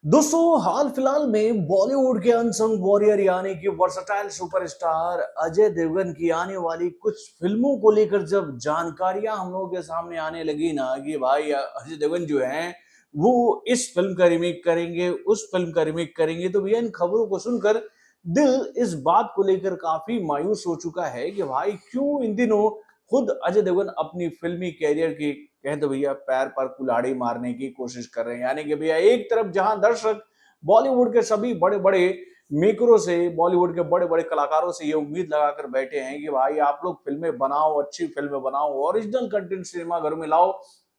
दोस्तों हाल फिलहाल में बॉलीवुड के अनसंग वॉरियर यानी कि वर्सटाइल सुपरस्टार अजय देवगन की आने वाली कुछ फिल्मों को लेकर जब जानकारियां हम लोगों के सामने आने लगी ना कि भाई अजय देवगन जो है वो इस फिल्म का रिमेक करेंगे, उस फिल्म का रिमेक करेंगे, तो भैया इन खबरों को सुनकर दिल इस बात को लेकर काफी मायूस हो चुका है कि भाई क्यों इन दिनों खुद अजय देवगन अपनी फिल्मी कैरियर की कहें तो भैया पैर पर कुल्हाड़ी मारने की कोशिश कर रहे हैं। यानी कि भैया एक तरफ जहां दर्शक बॉलीवुड के सभी बड़े बड़े मेकरों से, बॉलीवुड के बड़े बड़े कलाकारों से ये उम्मीद लगाकर बैठे हैं कि भाई आप लोग फिल्में बनाओ, अच्छी फिल्में बनाओ, ओरिजिनल कंटेंट सिनेमा घर में लाओ,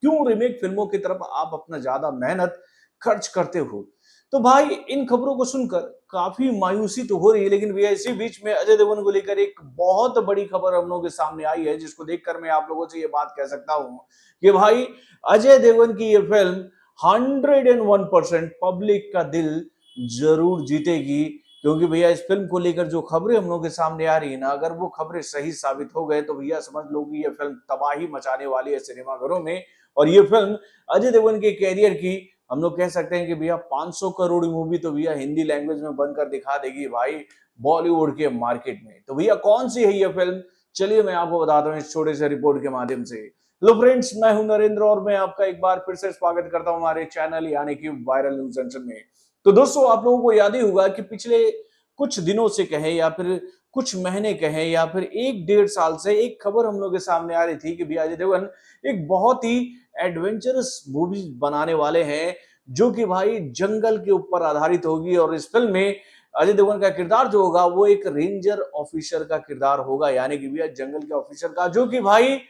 क्यों रिमेक फिल्मों की तरफ आप अपना ज्यादा मेहनत खर्च करते हो। तो भाई इन खबरों को सुनकर काफी मायूसी तो हो रही है, लेकिन भैया इसी बीच में अजय देवगन को लेकर एक बहुत बड़ी खबर हम लोगों के सामने आई है, जिसको देखकर मैं आप लोगों से ये बात कह सकता हूं कि भाई अजय देवगन की ये फिल्म 101% पब्लिक का दिल जरूर जीतेगी। क्योंकि भैया इस फिल्म को लेकर जो खबरें हम लोगों के सामने आ रही है ना, अगर वो खबरें सही साबित हो गए तो भैया समझ लो कि ये फिल्म तबाही मचाने वाली है सिनेमाघरों में। और ये फिल्म अजय देवगन के कैरियर की हम लोग कह सकते हैं कि भैया 500 करोड़ मूवी तो भैया हिंदी लैंग्वेज में बनकर दिखा देगी भाई बॉलीवुड के मार्केट में। तो भैया कौन सी है ये फिल्म, चलिए मैं आपको बताता हूँ इस छोटे से रिपोर्ट के माध्यम से। हेलो फ्रेंड्स, मैं हूं नरेंद्र और मैं आपका एक बार फिर से स्वागत करता हूं हमारे चैनल यानी कि वायरल न्यूज जंक्शन में। तो दोस्तों आप लोगों को याद ही होगा कि पिछले कुछ दिनों से कहें या फिर कुछ महीने कहें या फिर एक डेढ़ साल से एक खबर हम लोग के सामने आ रही थी कि भैया अजय देवगन एक बहुत ही एडवेंचरस मूवी बनाने वाले हैं, जो कि भाई जंगल के ऊपर आधारित होगी। और इस फिल्म में अजय देवगन का किरदार जो होगा वो एक रेंजर ऑफिसर का किरदार होगा, यानी कि भैया जंगल के ऑफिसर का, जो कि भाई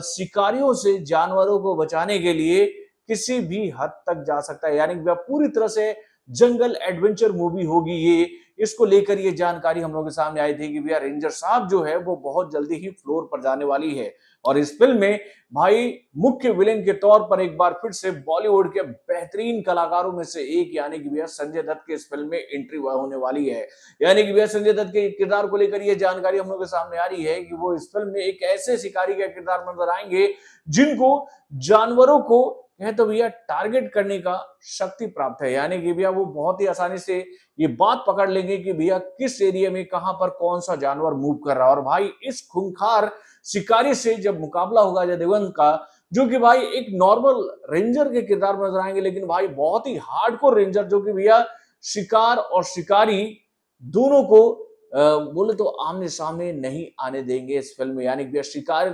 शिकारियों से जानवरों को बचाने के लिए किसी भी हद तक जा सकता है। यानी कि पूरी तरह से जंगल एडवेंचर मूवी होगी ये। इसको लेकर ये जानकारी हम लोगों के सामने आई थी कि भैया रेंजर साहब जो है वो बहुत जल्दी ही फ्लोर पर जाने वाली है। और इस फिल्म में भाई मुख्य विलेन के तौर पर एक बार फिर से बॉलीवुड के बेहतरीन कलाकारों में से एक यानी कि भैया संजय दत्त के इस फिल्म में एंट्री होने वाली है। यानी कि भैया संजय दत्त के किरदार को लेकर ये जानकारी हम लोग के सामने आ रही है कि वो इस फिल्म में एक ऐसे शिकारी का किरदार में नजर आएंगे जिनको जानवरों को कहें तो भैया टारगेट करने का शक्ति प्राप्त है। यानी कि भैया वो बहुत ही आसानी से ये बात पकड़ लेंगे कि भैया किस एरिया में कहां पर कौन सा जानवर मूव कर रहा है। और भाई इस खूंखार शिकारी से जब मुकाबला होगा अजय देवगन का, जो कि भाई एक नॉर्मल रेंजर के किरदार में नजर आएंगे, लेकिन भाई बहुत ही हार्डकोर रेंजर, जो कि भैया शिकार और शिकारी दोनों को बोले तो आमने सामने नहीं आने देंगे इस फिल्म में। यानी कि शिकार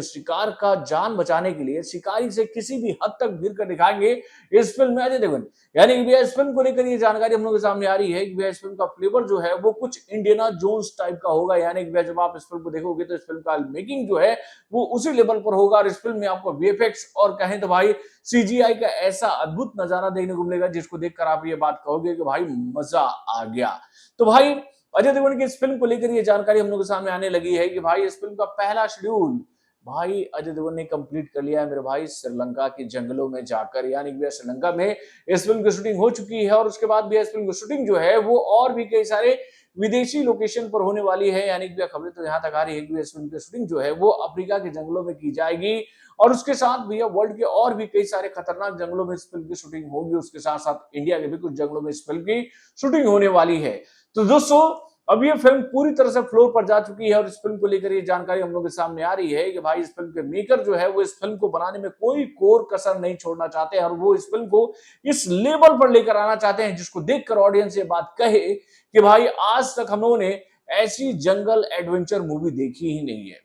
शिकार का जान बचाने के लिए शिकारी से किसी भी हद तक भिड़ कर दिखाएंगे इस फिल्म में अजय देवगन। यानी कि भैया इस फिल्म को लेकर ये जानकारी हम लोग के सामने आ रही है कि भैया इस फिल्म का फ्लेवर जो है वो कुछ इंडियाना जोन्स टाइप का होगा। यानी कि भैया जब आप इस फिल्म को देखोगे तो इस फिल्म का मेकिंग जो है वो उसी लेवल पर होगा। और इस फिल्म में आपको वीएफएक्स और कहें तो भाई सीजीआई का ऐसा अद्भुत नजारा देखने को मिलेगा जिसको देखकर आप ये बात कहोगे कि भाई मजा आ गया। तो भाई अजय देवगन की इस फिल्म को लेकर ये जानकारी हम लोग के सामने आने लगी है कि भाई इस फिल्म का पहला शेड्यूल भाई अजय देवगन ने कंप्लीट कर लिया है मेरे भाई श्रीलंका के जंगलों में जाकर। यानी कि श्रीलंका में इस फिल्म की शूटिंग हो चुकी है और उसके बाद भी इस फिल्म की शूटिंग जो है वो और भी कई सारे विदेशी लोकेशन पर होने वाली है। यानी कि खबरें तो यहाँ तक आ रही है कि इस फिल्म की शूटिंग जो है वो अफ्रीका के जंगलों में की जाएगी और उसके साथ भैया वर्ल्ड के और भी कई सारे खतरनाक जंगलों में इस फिल्म की शूटिंग होगी। उसके साथ साथ इंडिया के भी कुछ जंगलों में इस फिल्म की शूटिंग होने वाली है। तो दोस्तों अब ये फिल्म पूरी तरह से फ्लोर पर जा चुकी है और इस फिल्म को लेकर ये जानकारी हम लोग के सामने आ रही है कि भाई इस फिल्म के मेकर जो है वो इस फिल्म को बनाने में कोई कोर कसर नहीं छोड़ना चाहते हैं और वो इस फिल्म को इस लेवल पर लेकर आना चाहते हैं जिसको देखकर ऑडियंस ये बात कहे कि भाई आज तक हम लोगों ने ऐसी जंगल एडवेंचर मूवी देखी ही नहीं है।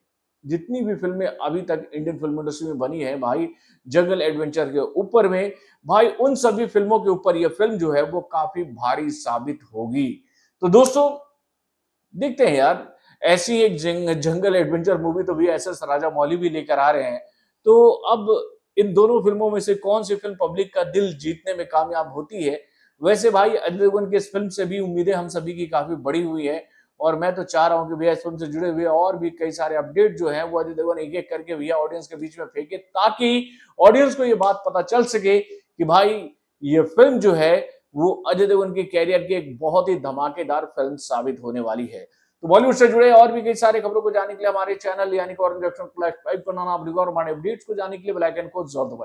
जितनी भी फिल्में अभी तक इंडियन फिल्म इंडस्ट्री में बनी है भाई जंगल एडवेंचर के ऊपर में, भाई उन सभी फिल्मों के ऊपर यह फिल्म जो है वो काफी भारी साबित होगी। तो दोस्तों देखते हैं यार, ऐसी एक जंगल एडवेंचर मूवी तो भी एसएस राजामौली भी लेकर आ रहे हैं। तो अब इन दोनों फिल्मों में से कौन सी फिल्म पब्लिक का दिल जीतने में कामयाब होती है। वैसे भाई अजय देवगन की इस फिल्म से भी उम्मीदें हम सभी की काफी बड़ी हुई है और मैं तो चाह रहा हूं कि भैया इस फिल्म से जुड़े हुए और भी कई सारे अपडेट जो हैं वो अजय देवगन एक एक करके भैया ऑडियंस के बीच में फेंके, ताकि ऑडियंस को ये बात पता चल सके कि भाई ये फिल्म जो है वो अजय देवगन के कैरियर की एक बहुत ही धमाकेदार फिल्म साबित होने वाली है। तो बॉलीवुड से जुड़े और भी कई सारे खबरों को जानने के लिए हमारे चैनल यानी कि ऑरेंज जंक्शन को सब्सक्राइब करना ना भूलिएगा और हमारे अपडेट्स को जानने के लिए बेल आइकन को जरूर दबाइए।